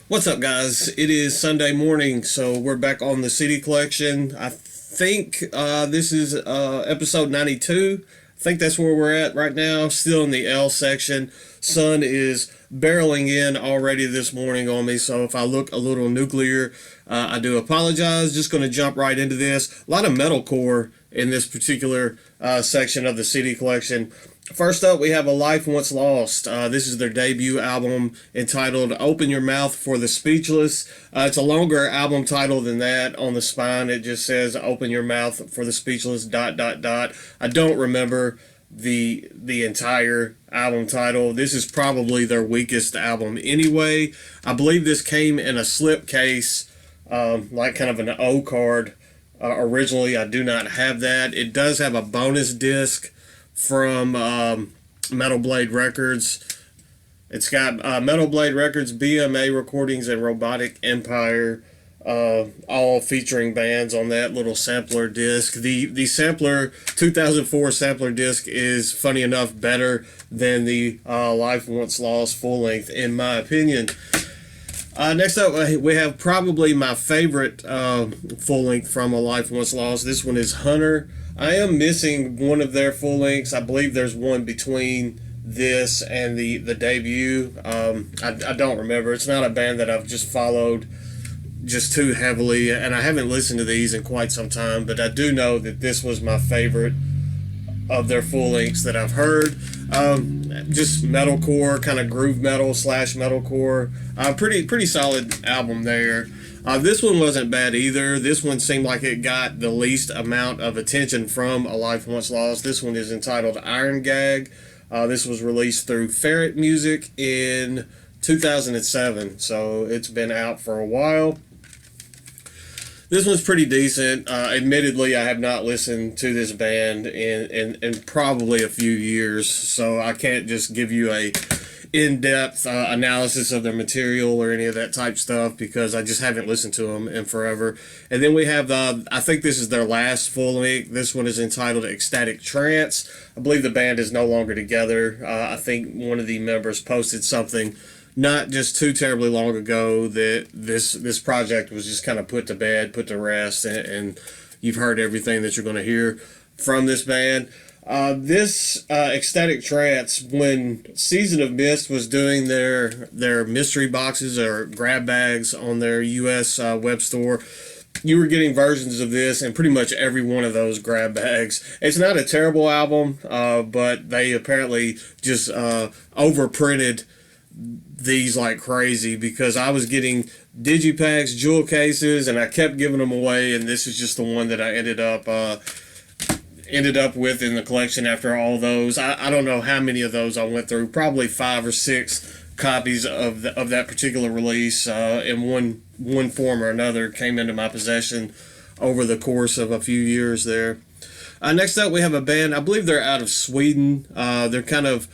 What's up, guys? It is Sunday morning, so we're back on the CD collection. I think this is episode 92. I think that's where we're at right now, still in the L section. Sun is barreling in already this morning on me, so if I look a little nuclear, I do apologize. Just going to jump right into this. A lot of metalcore in this particular section of the CD collection. First up, we have A Life Once Lost. This is their debut album entitled Open Your Mouth for the Speechless. It's a longer album title than that. On the spine, it just says Open Your Mouth for the Speechless ... I don't remember the entire album title. This is probably their weakest album anyway. I believe this came in a slipcase, like kind of an O card. Originally, I do not have that. It does have a bonus disc from Metal Blade Records. It's got Metal Blade Records, BMA Recordings, and Robotic Empire, all featuring bands on that little sampler disc. The sampler 2004 sampler disc is, funny enough, better than the Life Once Lost full length, in my opinion. Next up, we have probably my favorite full length from A Life Once Lost. This one is Hunter. I am missing one of their full lengths. I believe there's one between this and the debut. I don't remember. It's not a band that I've just followed just too heavily, and I haven't listened to these in quite some time, but I do know that this was my favorite of their full lengths that I've heard. Just metalcore, kind of groove metal / metalcore. Pretty solid album there. This one wasn't bad either. This one seemed like it got the least amount of attention from A Life Once Lost. This one is entitled Iron Gag. This was released through Ferret Music in 2007, so it's been out for a while. This one's pretty decent. Admittedly, I have not listened to this band in probably a few years, so I can't just give you a in-depth analysis of their material or any of that type stuff because I just haven't listened to them in forever. And then we have, I think this is their last full length. This one is entitled Ecstatic Trance. I believe the band is no longer together. I think one of the members posted something not just too terribly long ago that this project was just kind of put to bed, put to rest, and you've heard everything that you're going to hear from this band. This Ecstatic Trance, when Season of Mist was doing their mystery boxes or grab bags on their US web store, you were getting versions of this in pretty much every one of those grab bags. It's not a terrible album, but they apparently just overprinted these like crazy because I was getting digipacks, jewel cases, and I kept giving them away, and this is just the one that I ended up with in the collection after all those. I don't know how many of those I went through, probably 5 or 6 copies of that particular release in one form or another came into my possession over the course of a few years there. Next up, we have a band. I believe they're out of Sweden. They're kind of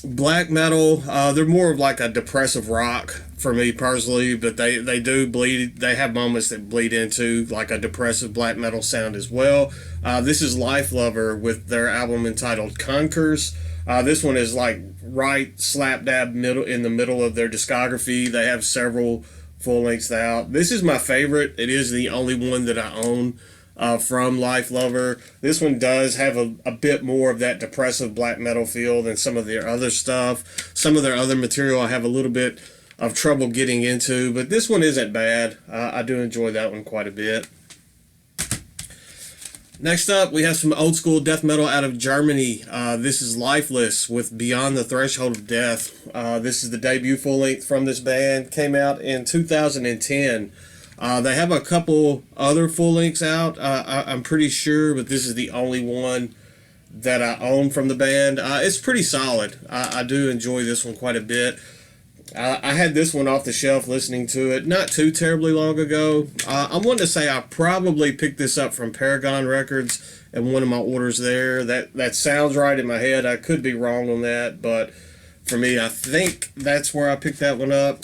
black metal. They're more of like a depressive rock for me personally, but they do bleed. They have moments that bleed into like a depressive black metal sound as well. This is Life Lover with their album entitled Conquers. This one is like right slap dab in the middle of their discography. They have several full lengths out. This is my favorite. It is the only one that I own from Life Lover. This one does have a bit more of that depressive black metal feel than some of their other stuff. Some of their other material I have a little bit of trouble getting into, but this one isn't bad. I do enjoy that one quite a bit. Next up, we have some old school death metal out of Germany. This is Lifeless with Beyond the Threshold of Death. This is the debut full length from this band. Came out in 2010. They have a couple other full lengths out, I'm pretty sure, but this is the only one that I own from the band. It's pretty solid. I do enjoy this one quite a bit. I had this one off the shelf listening to it not too terribly long ago. I'm wanting to say I probably picked this up from Paragon Records and one of my orders there. That sounds right in my head. I could be wrong on that, but for me, I think that's where I picked that one up.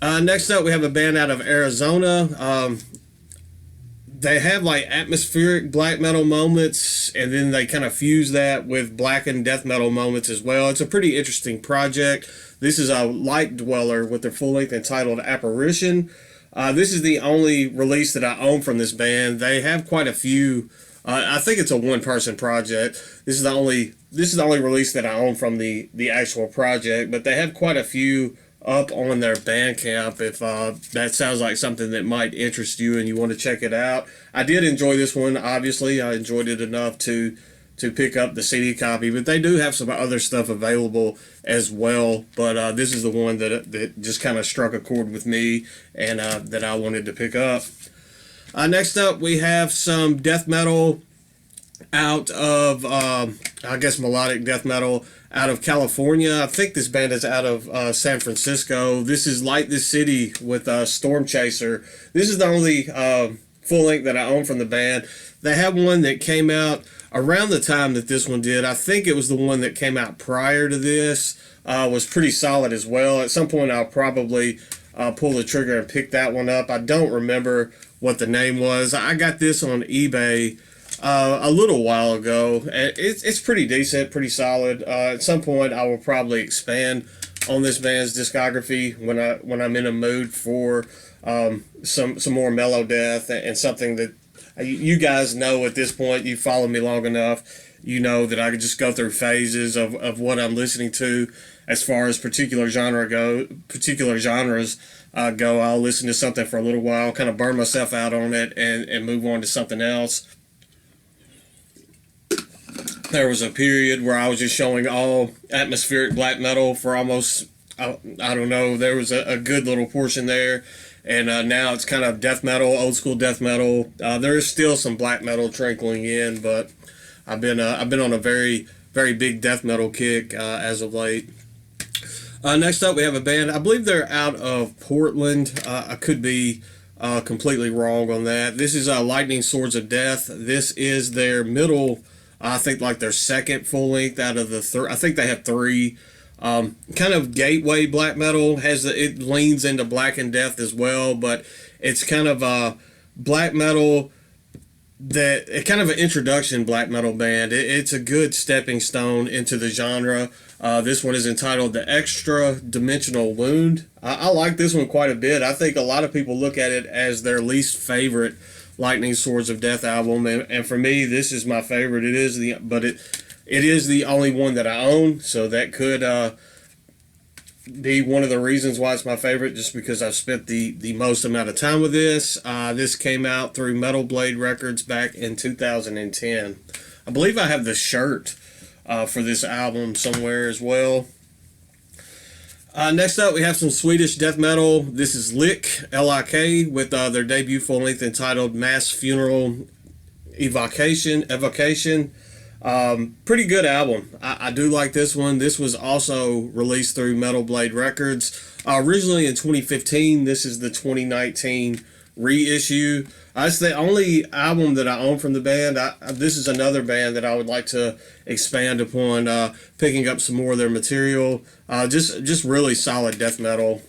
Next up, we have a band out of Arizona. They have like atmospheric black metal moments, and then they kind of fuse that with blackened death metal moments as well. It's a pretty interesting project. This is a Light Dweller with their full length entitled Apparition. This is the only release that I own from this band. They have quite a few. I think it's a one-person project. This is the only release that I own from the actual project. But they have quite a few up on their Bandcamp. If that sounds like something that might interest you and you want to check it out, I did enjoy this one. Obviously, I enjoyed it enough to pick up the CD copy. But they do have some other stuff available as well. But this is the one that just kind of struck a chord with me and that I wanted to pick up. Next up, we have some death metal out of, I guess, melodic death metal out of California. I think this band is out of San Francisco. This is Light This City with Storm Chaser. This is the only full length that I own from the band. They have one that came out around the time that this one did. I think it was the one that came out prior to this. Was pretty solid as well. At some point, I'll probably pull the trigger and pick that one up. I don't remember what the name was. I got this on eBay a little while ago. It's pretty decent, pretty solid. At some point, I will probably expand on this band's discography when I'm in a mood for some more mellow death and something that you guys know at this point. You follow me long enough, you know that I could just go through phases of what I'm listening to as far as particular genres go. I'll listen to something for a little while, kind of burn myself out on it, and move on to something else. There was a period where I was just showing all atmospheric black metal for almost, I don't know, there was a good little portion there. And now it's kind of death metal, old school death metal. There is still some black metal trickling in, but I've been on a very, very big death metal kick as of late. Next up, we have a band. I believe they're out of Portland. I could be completely wrong on that. This is Lightning Swords of Death. This is their middle, I think, like their second full length out of the I think they have three. Kind of gateway black metal. It leans into Black and Death as well, but it's kind of black metal kind of an introduction black metal band. It's a good stepping stone into the genre. This one is entitled The Extra Dimensional Wound. I like this one quite a bit. I think a lot of people look at it as their least favorite Lightning Swords of Death album, and for me, this is my favorite. It is the only one that I own, so that could be one of the reasons why it's my favorite, just because I've spent the most amount of time with this. This came out through Metal Blade Records back in 2010. I believe I have the shirt for this album somewhere as well. Next up, we have some Swedish death metal. This is Lick, L-I-K, with their debut full-length entitled Mass Funeral Evocation. Pretty good album. I do like this one. This was also released through Metal Blade Records. Originally in 2015, this is the 2019 reissue. It's the only album that I own from the band. This is another band that I would like to expand upon, picking up some more of their material. Just really solid death metal.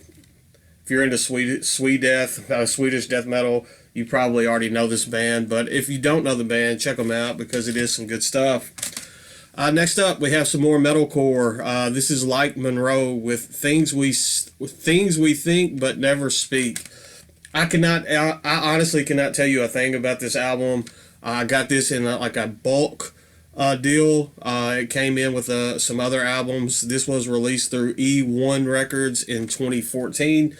If you're into Swedish death metal, you probably already know this band, but if you don't know the band, check them out because it is some good stuff. Next up, we have some more metalcore. This is Like Monroe with Things We Think But Never Speak. I honestly cannot tell you a thing about this album. I got this in like a bulk deal. It came in with some other albums. This was released through E1 Records in 2014.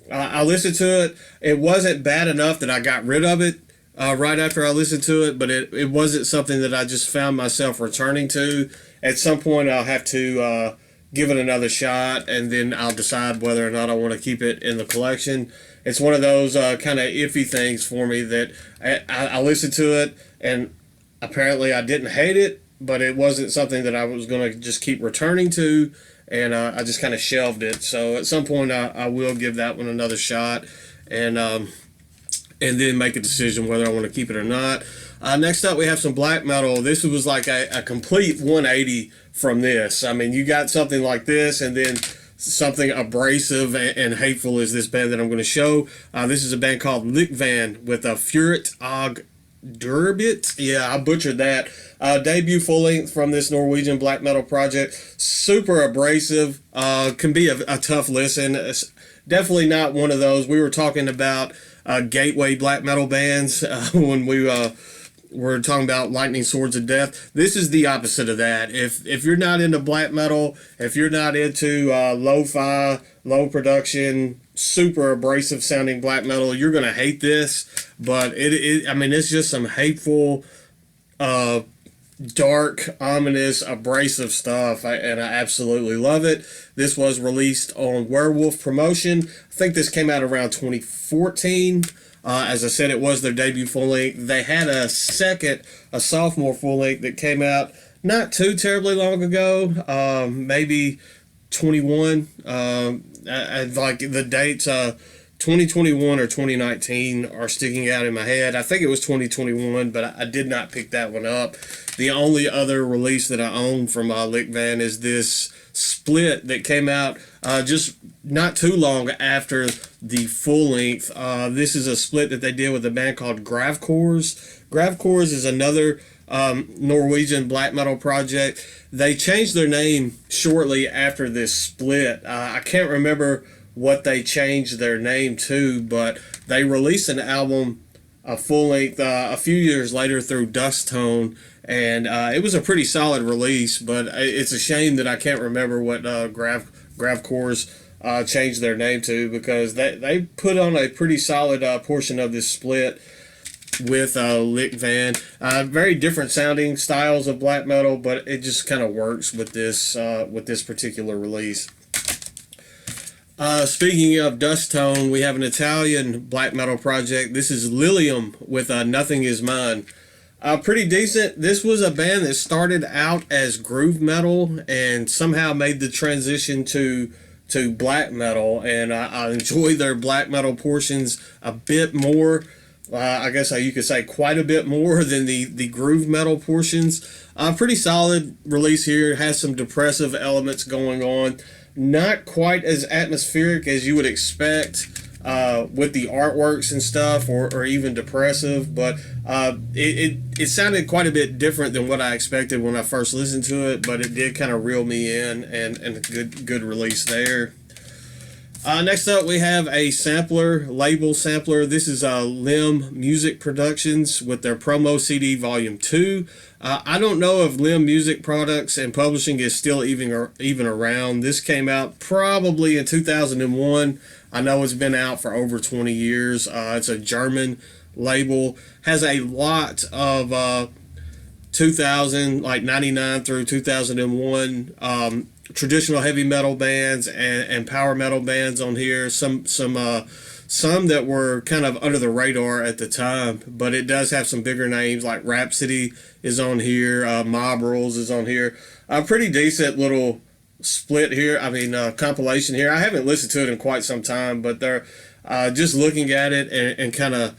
I listened to it. It wasn't bad enough that I got rid of it right after I listened to it, but it wasn't something that I just found myself returning to. At some point, I'll have to give it another shot, and then I'll decide whether or not I want to keep it in the collection. It's one of those kind of iffy things for me that I listened to it, and apparently I didn't hate it, but it wasn't something that I was going to just keep returning to. And I just kind of shelved it. So at some point, I will give that one another shot, and then make a decision whether I want to keep it or not. Next up, we have some black metal. This was like a complete 180 from this. I mean, you got something like this, and then something abrasive and hateful is this band that I'm going to show. This is a band called Lickvan with a Furet Og Durbit. Yeah, I butchered that. Debut full length from this Norwegian black metal project. Super abrasive. Can be a tough listen. It's definitely not one of those. We were talking about gateway black metal bands when we're talking about Lightning Swords of Death. This is the opposite of that. If you're not into black metal, if you're not into lo-fi, low production, super abrasive sounding black metal, you're gonna hate this. But I mean, it's just some hateful, dark, ominous, abrasive stuff, and I absolutely love it. This was released on Werewolf Promotion. I think this came out around 2014. As I said, it was their debut full length. They had a sophomore full length that came out not too terribly long ago, maybe 21. Like the dates, 2021 or 2019 are sticking out in my head. I think it was 2021, but I did not pick that one up. The only other release that I own from Lick Van is this split that came out just not too long after the full length. This is a split that they did with a band called Gravkors. Gravkors is another Norwegian black metal project. They changed their name shortly after this split. I can't remember what they changed their name to, but they released an album, a full length, a few years later through Dust Tone, and it was a pretty solid release. But it's a shame that I can't remember what Gravkors changed their name to, because they put on a pretty solid portion of this split with Lick Van. Very different sounding styles of black metal, but it just kind of works with this particular release. Speaking of Dust Tone, we have an Italian black metal project. This is Lilium with Nothing Is Mine. Pretty decent. This was a band that started out as groove metal and somehow made the transition to black metal, and I enjoy their black metal portions a bit more. I guess you could say quite a bit more than the groove metal portions. Pretty solid release here. It has some depressive elements going on. Not quite as atmospheric as you would expect with the artworks and stuff, or even depressive, but it sounded quite a bit different than what I expected when I first listened to it, but it did kind of reel me in, and a good release there. Next up, we have a label sampler. This is Limb Music Productions with their promo CD Volume 2. I don't know if Limb Music Products and Publishing is still even around. This came out probably in 2001. I know it's been out for over 20 years. It's a German label. Has a lot of 2000, like 99 through 2001, traditional heavy metal bands and power metal bands on here. Some that were kind of under the radar at the time, but it does have some bigger names, like Rhapsody is on here, Mob Rules is on here. A pretty decent little split here. I mean, compilation here. I haven't listened to it in quite some time, but they're just looking at it and kind of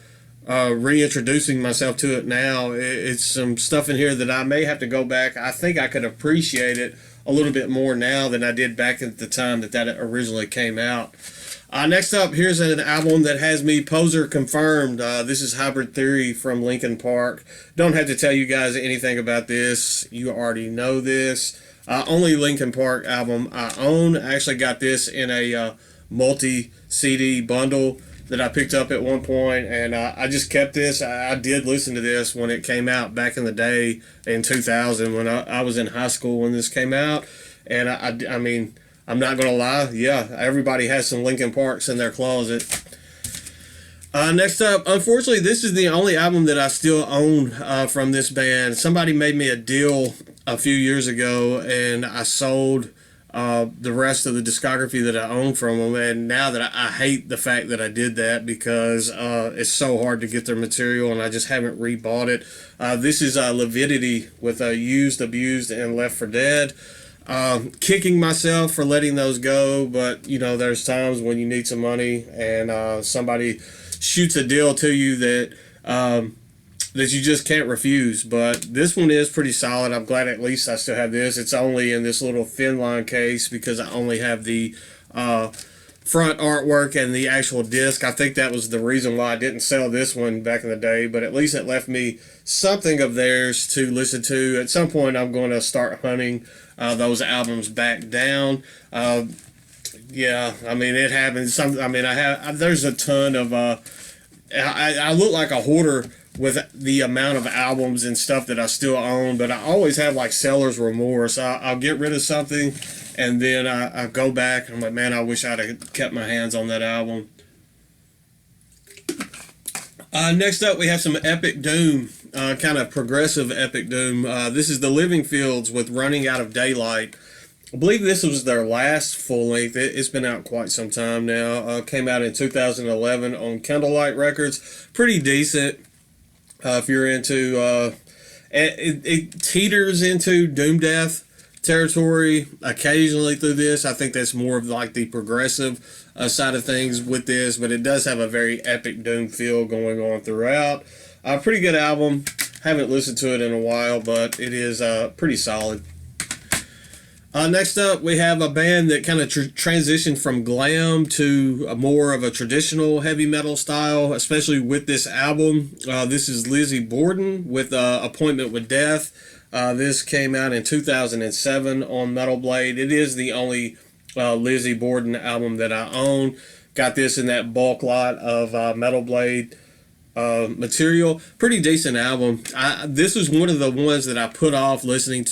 reintroducing myself to it now. It's some stuff in here that I may have to go back. I think I could appreciate it a little bit more now than I did back at the time that originally came out. Next up, here's an album that has me poser confirmed. This is Hybrid Theory from Linkin Park. Don't have to tell you guys anything about this. You already know this. Only Linkin Park album I own. I actually got this in a multi-CD bundle that I picked up at one point, and I just kept this. I did listen to this when it came out back in the day in 2000 when I was in high school when this came out, and I mean, I'm not going to lie, yeah, everybody has some Linkin Parks in their closet. Next up, unfortunately, this is the only album that I still own from this band. Somebody made me a deal a few years ago, and I sold the rest of the discography that I own from them, and now that I hate the fact that I did that, because it's so hard to get their material, and I just haven't rebought it. This is Lividity with Used, Abused, and Left for Dead. Kicking myself for letting those go, but you know, there's times when you need some money and somebody shoots a deal to you that that you just can't refuse. But this one is pretty solid. I'm glad at least I still have this. It's only in this little thin line case because I only have the front artwork and the actual disc. I think that was the reason why I didn't sell this one back in the day, but at least it left me something of theirs to listen to. At some point, I'm going to start hunting those albums back down. Yeah, I mean, it happens. There's a ton of, I look like a hoarder with the amount of albums and stuff that I still own, but I always have like seller's remorse. I'll get rid of something, and then I go back and I'm like, man, I wish I'd have kept my hands on that album. Next up, we have some Epic Doom, kind of progressive Epic Doom. This is the Living Fields with Running Out of Daylight. I believe this was their last full length. It's been out quite some time now. Came out in 2011 on Candlelight Records. Pretty decent. If you're into, it teeters into doom death territory occasionally through this. I think that's more of like the progressive side of things with this, but it does have a very epic doom feel going on throughout. Pretty good album. Haven't listened to it in a while, but it is pretty solid. Next up, we have a band that kind of transitioned from glam to more of a traditional heavy metal style, especially with this album. This is Lizzie Borden with Appointment with Death. This came out in 2007 on Metal Blade. It is the only Lizzie Borden album that I own. Got this in that bulk lot of Metal Blade material. Pretty decent album. This was one of the ones that I put off listening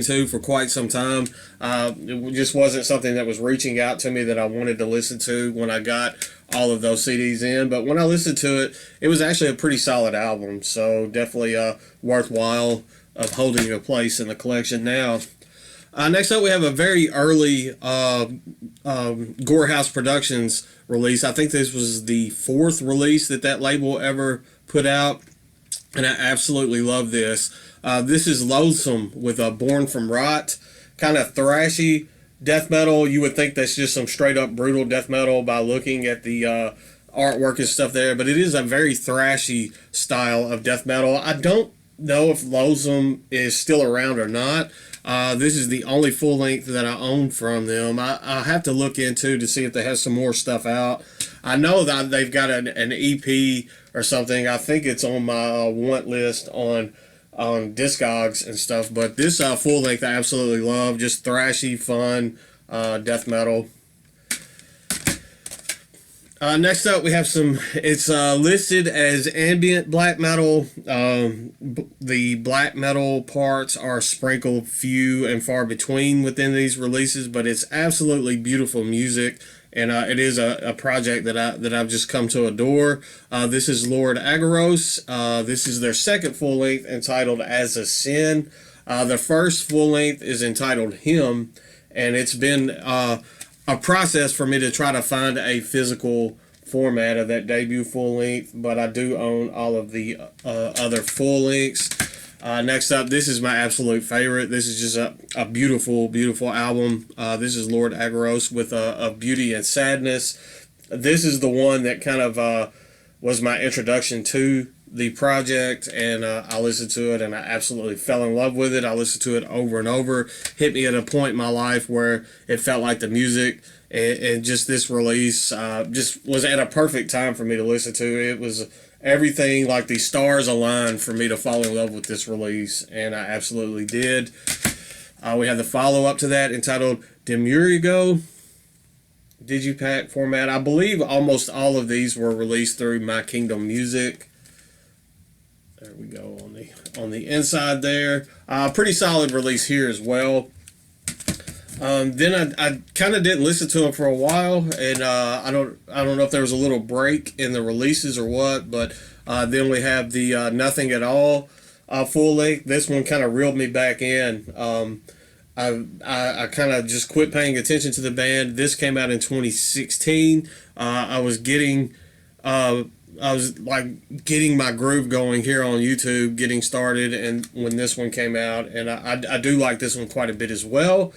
to for quite some time. It just wasn't something that was reaching out to me that I wanted to listen to when I got all of those CDs in. But when I listened to it, it was actually a pretty solid album. So definitely worthwhile of holding a place in the collection now. Next up, we have a very early Gorehouse Productions release. I think this was the fourth release that label ever put out, and I absolutely love this. This is Loathsome with Born from Rot, kind of thrashy death metal. You would think that's just some straight up brutal death metal by looking at the artwork and stuff there, but it is a very thrashy style of death metal. I don't know if Loathsome is still around or not. This is the only full length that I own from them. I'll have to look into to see if they have some more stuff out. I know that they've got an EP or something. I think it's on my want list on Discogs and stuff, but this full length I absolutely love. Just thrashy, fun death metal. Next up, we have it's listed as ambient black metal. The black metal parts are sprinkled few and far between within these releases, but it's absolutely beautiful music, and it is a project that I've just come to adore. This is Lord Agaros. This is their second full length, entitled As a Sin. The first full length is entitled Him, and it's been a process for me to try to find a physical format of that debut full length, but I do own all of the other full lengths. Next up, this is my absolute favorite. This is just a beautiful, beautiful album. This is Lord Agaros with Of Beauty and Sadness. This is the one that kind of was my introduction to the project, and I listened to it and I absolutely fell in love with it. I listened to it over and over. Hit me at a point in my life where it felt like the music and just this release just was at a perfect time for me to listen to. It was everything, like the stars aligned for me to fall in love with this release, and I absolutely did. We have the follow-up to that entitled Demiurgo Digipack format. I believe almost all of these were released through My Kingdom Music. There we go on the inside there. Pretty solid release here as well. Then I kind of didn't listen to them for a while, and I don't know if there was a little break in the releases or what, but then we have the Nothing at All full length. This one kind of reeled me back in. I kind of just quit paying attention to the band. This came out in 2016. I was like getting my groove going here on YouTube, getting started, and when this one came out, and I do like this one quite a bit as well.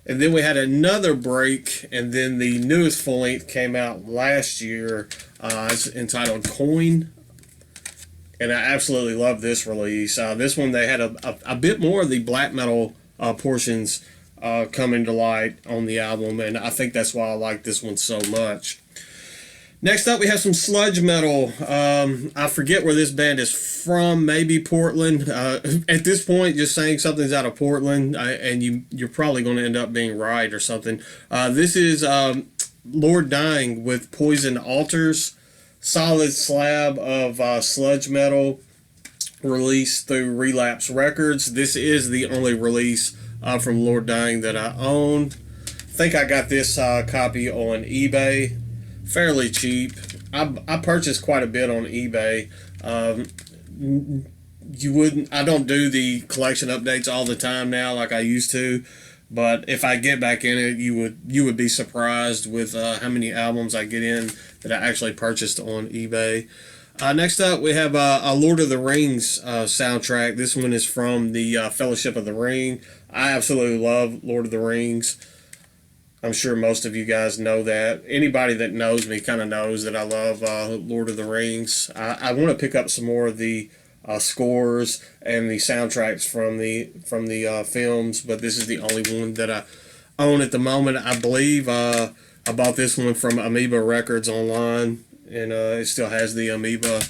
And then we had another break, and then the newest full length came out last year. It's entitled Coin, and I absolutely love this release. This one, they had a bit more of the black metal portions coming to light on the album, and I think that's why I like this one so much. Next up, we have some sludge metal. I forget where this band is from, maybe Portland. At this point, just saying something's out of Portland, and you're probably going to end up being right or something. This is Lord Dying with Poison Altars. Solid slab of sludge metal released through Relapse Records. This is the only release from Lord Dying that I own. I think I got this copy on eBay. Fairly cheap. I purchased quite a bit on eBay. I don't do the collection updates all the time now like I used to, but if I get back in it, you would be surprised with how many albums I get in that I actually purchased on eBay. Next up, we have a Lord of the Rings soundtrack. This one is from the Fellowship of the Ring. I absolutely love Lord of the Rings. I'm sure most of you guys know that. Anybody that knows me kind of knows that I love Lord of the Rings. I want to pick up some more of the scores and the soundtracks from the films, but this is the only one that I own at the moment. I believe I bought this one from Amoeba Records online, and it still has the Amoeba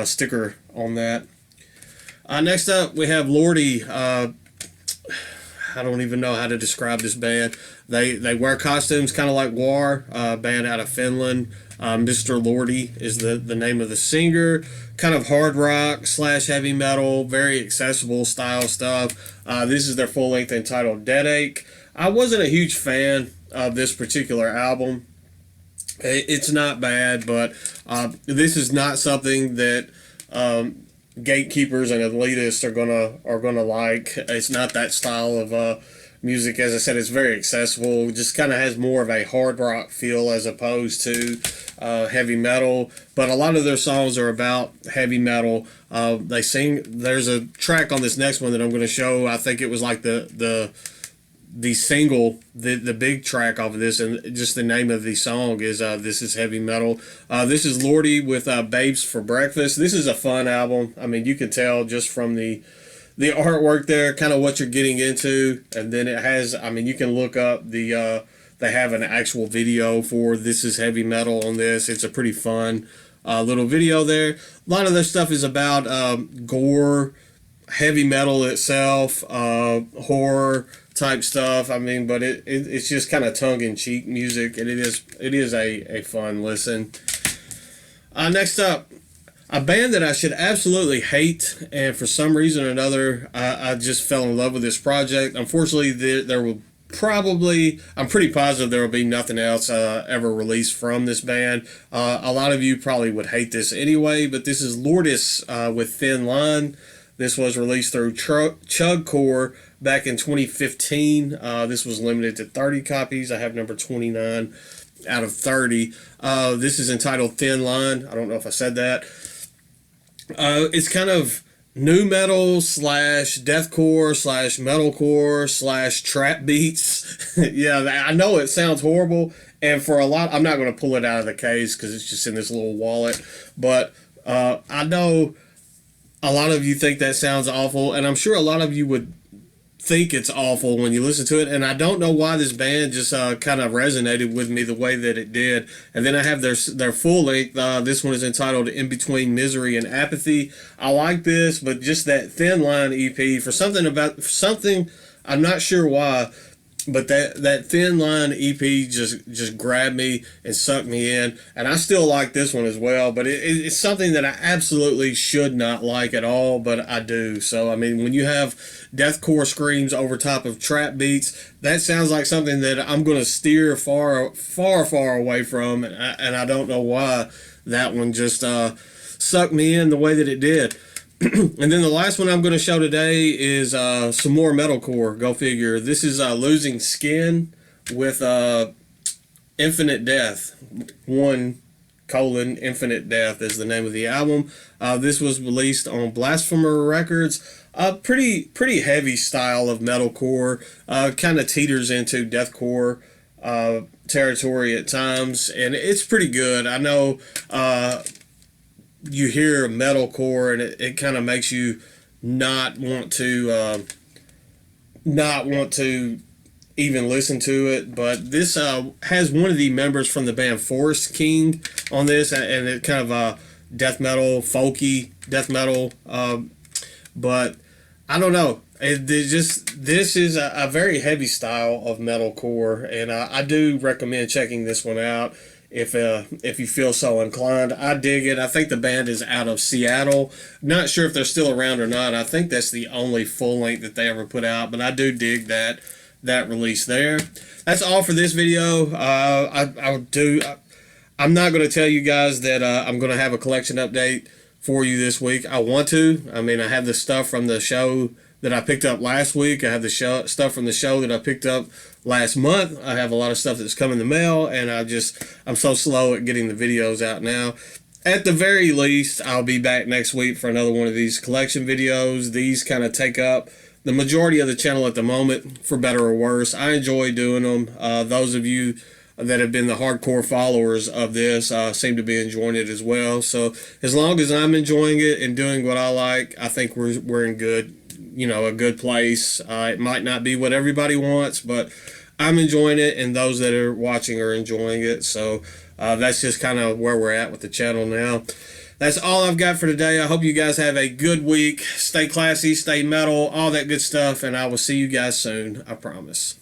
sticker on that. Next up, we have Lordy. I don't even know how to describe this band. They wear costumes kind of like War, band out of Finland. Mr. Lordy is the name of the singer. Kind of hard rock / heavy metal, very accessible style stuff. This is their full length entitled Deadache. I wasn't a huge fan of this particular album. It's not bad, but this is not something that gatekeepers and elitists are gonna like. It's not that style of music. As I said, it's very accessible. It just kind of has more of a hard rock feel as opposed to heavy metal. But a lot of their songs are about heavy metal. They sing. There's a track on this next one that I'm going to show. I think it was like the single, the big track off of this, and just the name of the song is This Is Heavy Metal. This is Lordy with Babes for Breakfast. This is a fun album. I mean, you can tell just from the artwork there, kind of what you're getting into, and then it has, I mean, you can look up they have an actual video for This Is Heavy Metal on this. It's a pretty fun little video there. A lot of their stuff is about gore, heavy metal itself, horror type stuff. I mean, but it's just kind of tongue-in-cheek music, and it is a fun listen. Next up, a band that I should absolutely hate, and for some reason or another, I just fell in love with this project. Unfortunately, there will probably, I'm pretty positive there will be nothing else ever released from this band. A lot of you probably would hate this anyway, but this is Lourdes with Thin Line. This was released through Chugcore back in 2015. This was limited to 30 copies. I have number 29 out of 30. This is entitled Thin Line. I don't know if I said that. It's kind of nu metal / deathcore / metalcore / trap beats. Yeah, I know it sounds horrible, and for a lot, I'm not going to pull it out of the case because it's just in this little wallet, but I know a lot of you think that sounds awful, and I'm sure a lot of you would think it's awful when you listen to it, and I don't know why this band just kind of resonated with me the way that it did. And then I have their full length. This one is entitled In Between Misery and Apathy. I like this, but just that Thin Line EP, for something I'm not sure why, but that Thin Line EP just grabbed me and sucked me in, and I still like this one as well, but it's something that I absolutely should not like at all, but I do. So, I mean, when you have deathcore screams over top of trap beats, that sounds like something that I'm going to steer far, far, far away from, and I don't know why that one just sucked me in the way that it did. And then the last one I'm going to show today is some more metalcore. Go figure. This is Losing Skin with Infinite Death. Infinite Death is the name of the album. This was released on Blasphemer Records. Pretty heavy style of metalcore. Kind of teeters into deathcore territory at times, and it's pretty good. I know you hear metalcore and it kind of makes you not want to even listen to it. But this has one of the members from the band Forest King on this, and it kind of death metal, folky death metal. But I don't know. This is a very heavy style of metalcore, and I do recommend checking this one out if you feel so inclined. I dig it. I think the band is out of Seattle. Not sure if they're still around or not. I think that's the only full length that they ever put out, but I do dig that release there. That's all for this video. I'm not going to tell you guys that I'm going to have a collection update for you this week. I want to. I mean, I have the stuff from the show that I picked up last week. I have the stuff from the show that I picked up last month. I have a lot of stuff that's come in the mail, and I'm so slow at getting the videos out now. At the very least, I'll be back next week for another one of these collection videos. These kind of take up the majority of the channel at the moment, for better or worse. I enjoy doing them. Those of you that have been the hardcore followers of this seem to be enjoying it as well. So as long as I'm enjoying it and doing what I like, I think we're in a good place. It might not be what everybody wants, but I'm enjoying it, and those that are watching are enjoying it. So that's just kind of where we're at with the channel now. That's all I've got for today. I hope you guys have a good week. Stay classy, stay metal, all that good stuff, and I will see you guys soon, I promise.